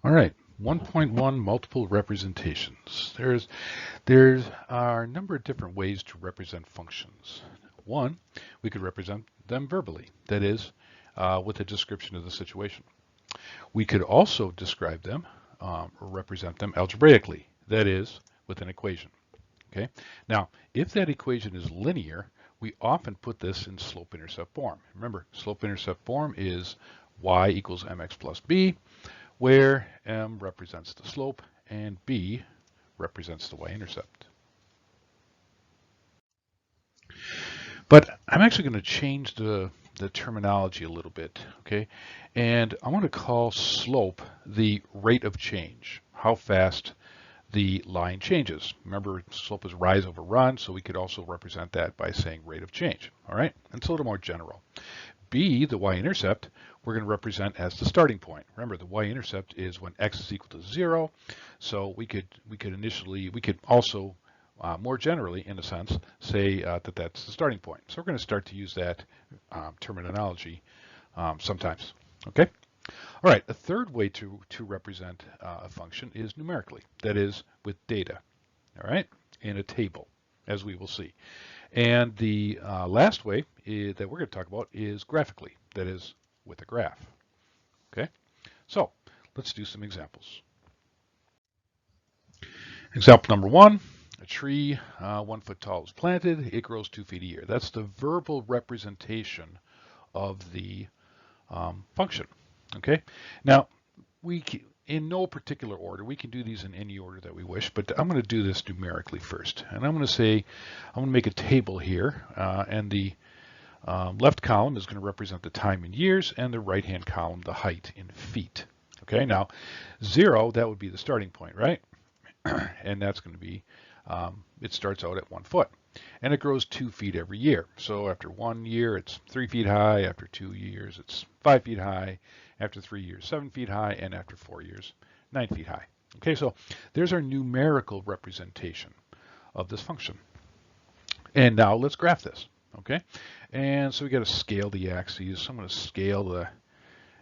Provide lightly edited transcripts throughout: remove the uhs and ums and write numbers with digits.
All right, 1.1 multiple representations. There are a number of different ways to represent functions. One, we could represent them verbally, that is, with a description of the situation. We could also describe them or represent them algebraically, that is, with an equation. Okay. Now, if that equation is linear, we often put this in slope-intercept form. Remember, slope-intercept form is y equals mx plus b, where m represents the slope and b represents the y-intercept. But I'm actually going to change the terminology a little bit, okay? And I want to call slope the rate of change, how fast the line changes. Remember, slope is rise over run, so we could also represent that by saying rate of change, all right? And it's a little more general. B, the y-intercept, we're going to represent as the starting point. Remember, the y-intercept is when x is equal to 0, so we could also more generally, in a sense, say that that's the starting point. So we're going to start to use that terminology sometimes. Okay. All right. A third way to represent a function is numerically. That is with data. All right, in a table, as we will see. And the last way that we're going to talk about is graphically. That is with a graph. Okay. So let's do some examples. Example number 1. A tree 1 foot tall is planted. It grows 2 feet a year. That's the verbal representation of the function. Okay. Now, in no particular order, we can do these in any order that we wish, but I'm going to do this numerically first. And I'm going to make a table here, and the left column is going to represent the time in years, and the right-hand column, the height in feet. Okay. Now, 0, that would be the starting point, right? And that's going to be it starts out at 1 foot, and it grows 2 feet every year. So after 1 year, it's 3 feet high. After 2 years, it's 5 feet high. After 3 years, 7 feet high. And after 4 years, 9 feet high. Okay, so there's our numerical representation of this function. And now let's graph this. Okay, and so we got to scale the axes. So I'm going to scale the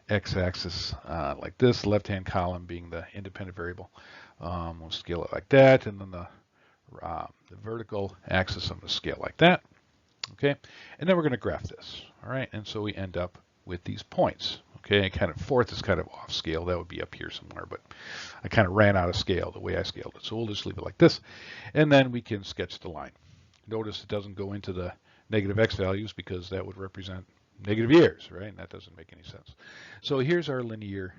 x-axis like this, left-hand column being the independent variable. We'll scale it like that, and then the vertical axis I'm going to scale like that. Okay, and then we're going to graph this. All right, and so we end up with these points. Okay, and kind of fourth is kind of off scale. That would be up here somewhere, but I kind of ran out of scale the way I scaled it. So we'll just leave it like this, and then we can sketch the line. Notice it doesn't go into the negative x values because that would represent negative years, right? And that doesn't make any sense. So here's our linear,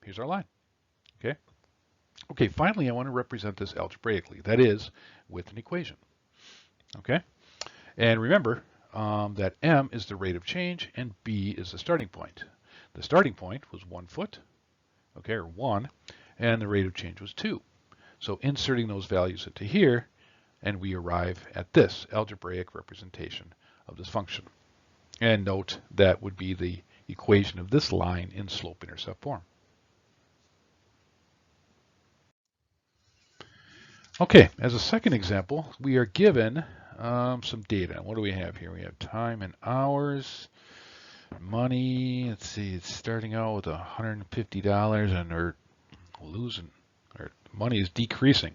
here's our line. Okay. Okay, finally, I want to represent this algebraically. That is, with an equation. Okay, and remember that m is the rate of change and b is the starting point. The starting point was 1 foot, okay, or 1, and the rate of change was 2. So inserting those values into here, and we arrive at this algebraic representation of this function. And note that would be the equation of this line in slope-intercept form. Okay, as a second example, we are given some data. What do we have here? We have time in hours, money. Let's see, it's starting out with $150, and we're losing, or money is decreasing.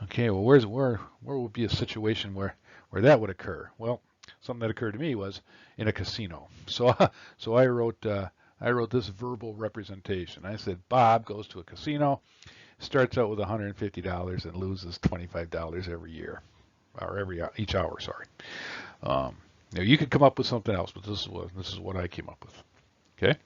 Okay, well, where would be a situation where that would occur? Well, something that occurred to me was in a casino. So I wrote this verbal representation. I said Bob goes to a casino, starts out with $150 and loses $25 every year, or each hour. Sorry. Now you could come up with something else, but this is what I came up with. Okay.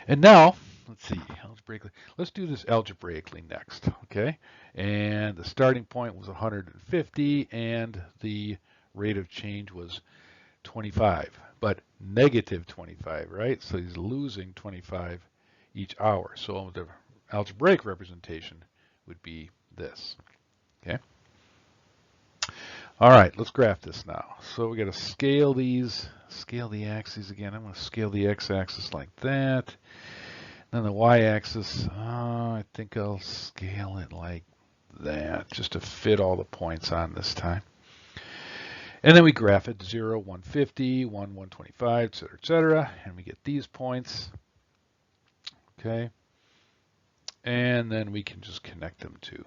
And now let's see, algebraically. Let's do this algebraically next. Okay. And the starting point was 150, and the rate of change was 25, but negative 25, right? So he's losing 25 each hour. So the algebraic representation would be this. Okay. All right, let's graph this now. So we got to scale the axes again. I'm going to scale the x-axis like that. Then the y-axis, I think I'll scale it like that, just to fit all the points on this time. And then we graph it 0, 150, 1, 125, etc., etc., and we get these points. Okay. and then we can just connect them to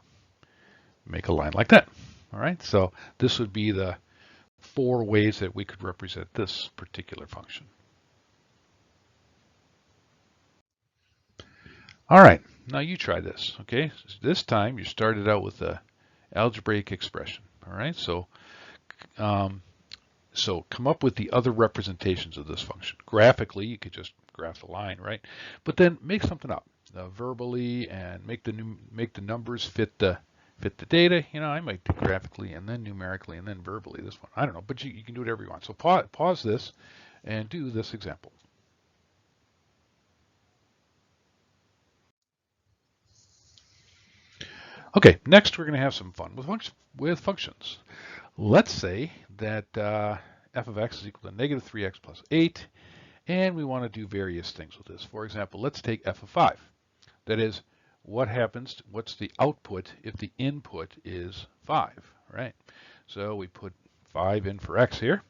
make a line like that. All right, so this would be the 4 ways that we could represent this particular function. All right, now you try this, okay? This time you started out with a algebraic expression, all right? So come up with the other representations of this function. Graphically, you could just graph the line, right? But then make something up verbally and make the numbers fit the data. You know, I might do graphically and then numerically and then verbally this one. I don't know, but you can do whatever you want. So pause this and do this example. Okay, next we're going to have some fun with functions. Let's say that f of x is equal to negative 3x plus 8, and we want to do various things with this. For example, let's take f of 5. That is, what's the output if the input is 5, right? So we put 5 in for x here,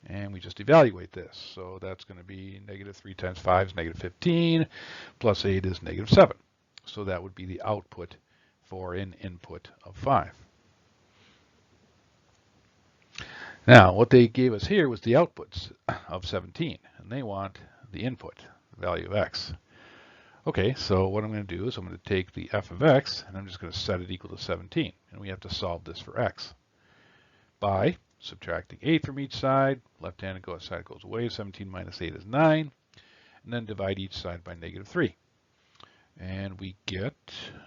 and we just evaluate this. So that's going to be negative 3 times 5 is negative 15, plus 8 is negative 7. So that would be the output for an input of 5. Now, what they gave us here was the outputs of 17, and they want the input, the value of x. Okay, so what I'm going to do is I'm going to take the f of x, and I'm just going to set it equal to 17, and we have to solve this for x by subtracting 8 from each side. Left-handed side goes away. 17 minus 8 is 9, and then divide each side by negative 3. And we get,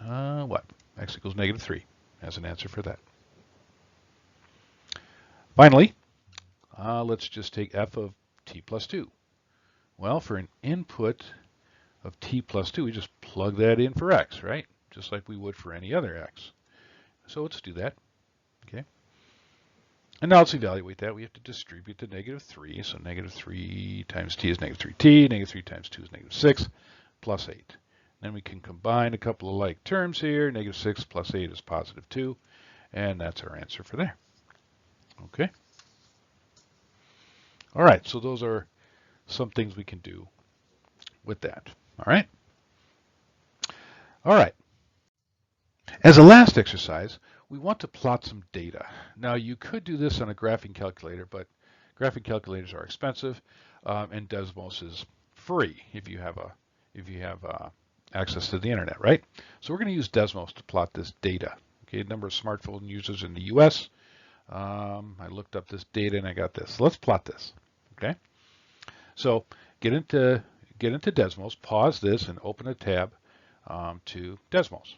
what? X equals negative 3 as an answer for that. Finally, let's just take f of t plus 2. Well, for an input of t plus 2, we just plug that in for x, right? Just like we would for any other x. So let's do that, okay? And now let's evaluate that. We have to distribute the negative 3. So negative 3 times t is negative 3t. Negative 3 times 2 is negative 6 plus 8. Then we can combine a couple of like terms here. Negative 6 plus 8 is positive 2. And that's our answer for there. Okay. All right. So those are some things we can do with that. All right. All right. As a last exercise, we want to plot some data. Now, you could do this on a graphing calculator, but graphing calculators are expensive, and Desmos is free if you have access to the internet, right? So we're going to use Desmos to plot this data. Okay, number of smartphone users in the U.S. I looked up this data and I got this. So let's plot this. Okay, so get into Desmos. Pause this and open a tab to Desmos.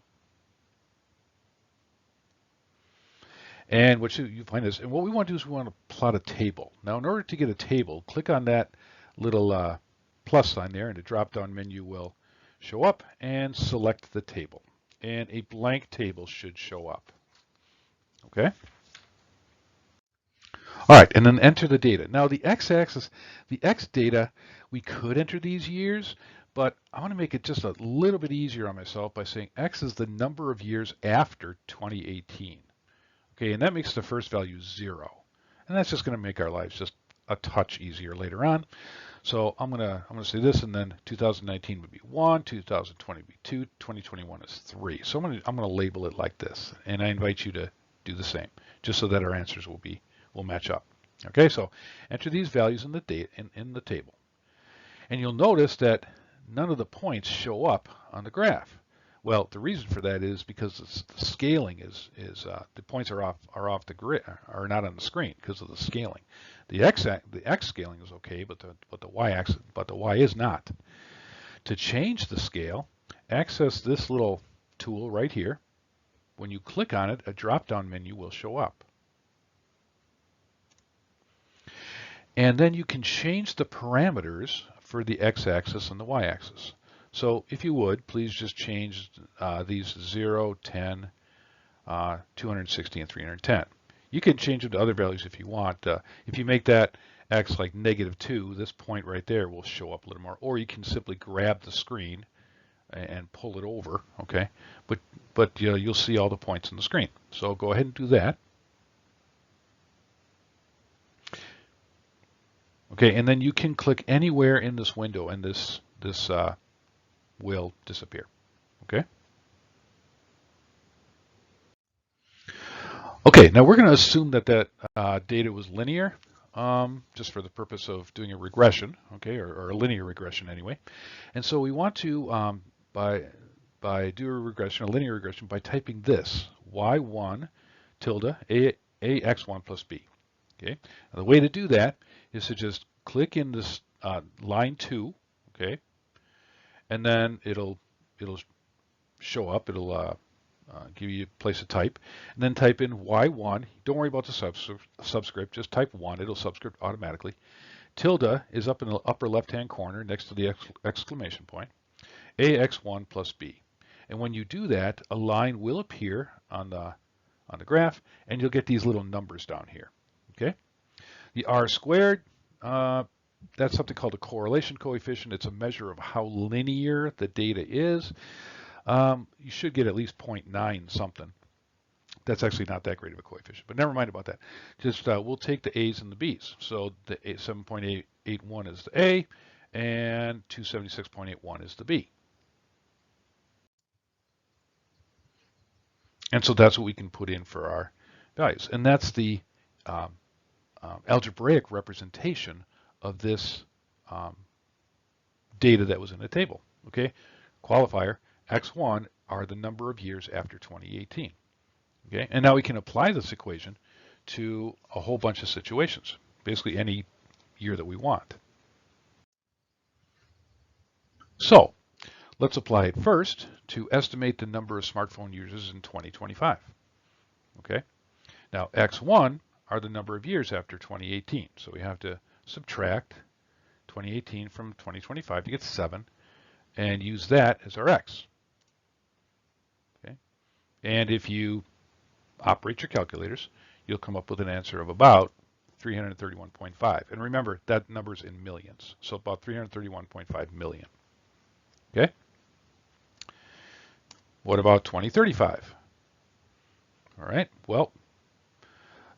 And what you find is, and what we want to do is we want to plot a table. Now, in order to get a table, click on that little plus sign there, and the drop-down menu will show up, and select the table. And a blank table should show up. Okay? All right, and then enter the data. Now, the x-axis, the x data, we could enter these years, but I want to make it just a little bit easier on myself by saying x is the number of years after 2018. Okay, and that makes the first value 0. And that's just going to make our lives just a touch easier later on. So I'm gonna say this, and then 2019 would be 1, 2020 would be 2, 2021 is 3. So I'm gonna label it like this, and I invite you to do the same, just so that our answers will match up. Okay, so enter these values in the the table, and you'll notice that none of the points show up on the graph. Well, the reason for that is because the scaling is the points are off the grid, are not on the screen because of the scaling. The x scaling is okay, but the y is not. To change the scale, access this little tool right here. When you click on it, a drop-down menu will show up. And then you can change the parameters for the x-axis and the y-axis. So if you would, please just change these 0, 10, 260, and 310. You can change them to other values if you want. If you make that x like -2, this point right there will show up a little more. Or you can simply grab the screen and pull it over, okay? But you'll see all the points on the screen. So go ahead and do that. Okay, and then you can click anywhere in this window, and this will disappear. Okay. Okay, now we're going to assume that data was linear, just for the purpose of doing a regression, okay, or a linear regression anyway. And so we want to, do a linear regression by typing this, y1 tilde ax1 plus b. Okay, now the way to do that is to just click in this line 2, okay, and then it'll show up. It'll give you a place to type, and then type in y1. Don't worry about the subscript. Just type 1. It'll subscript automatically. Tilde is up in the upper left-hand corner next to the exclamation point. ax1 plus b. And when you do that, a line will appear on the graph, and you'll get these little numbers down here. Okay. The r squared, that's something called a correlation coefficient. It's a measure of how linear the data is. You should get at least 0.9 something. That's actually not that great of a coefficient, but never mind about that. Just we'll take the A's and the B's. So the 7.881 is the A, and 276.81 is the B. And so that's what we can put in for our values. And that's the algebraic representation of this data that was in the table. Okay, qualifier, x1 are the number of years after 2018. Okay, and now we can apply this equation to a whole bunch of situations, basically any year that we want. So let's apply it first to estimate the number of smartphone users in 2025. Okay, now x1 are the number of years after 2018, so we have to subtract 2018 from 2025 to get 7 and use that as our x. Okay, and if you operate your calculators, you'll come up with an answer of about 331.5. And remember, that number's in millions, so about 331.5 million. Okay? What about 2035? All right, well,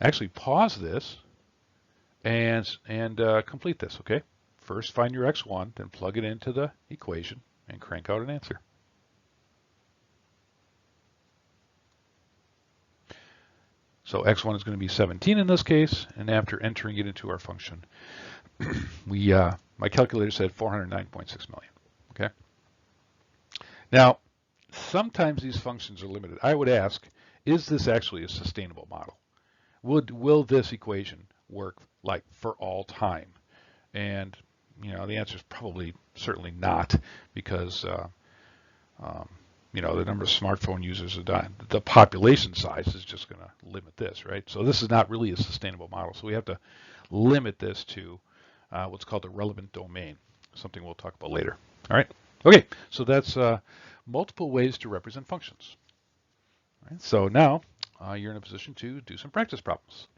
actually pause this and complete this, okay? First find your x1, then plug it into the equation and crank out an answer. So x1 is going to be 17 in this case, and after entering it into our function, my calculator said 409.6 million. Okay. Now, sometimes these functions are limited. I would ask, is this actually a sustainable model? Will this equation work like for all time? And the answer is probably certainly not, because the number of smartphone users are dying. The population size is just going to limit this, right? So this is not really a sustainable model. So we have to limit this to what's called the relevant domain, something we'll talk about later. All right. Okay. So that's multiple ways to represent functions. All right. So now you're in a position to do some practice problems.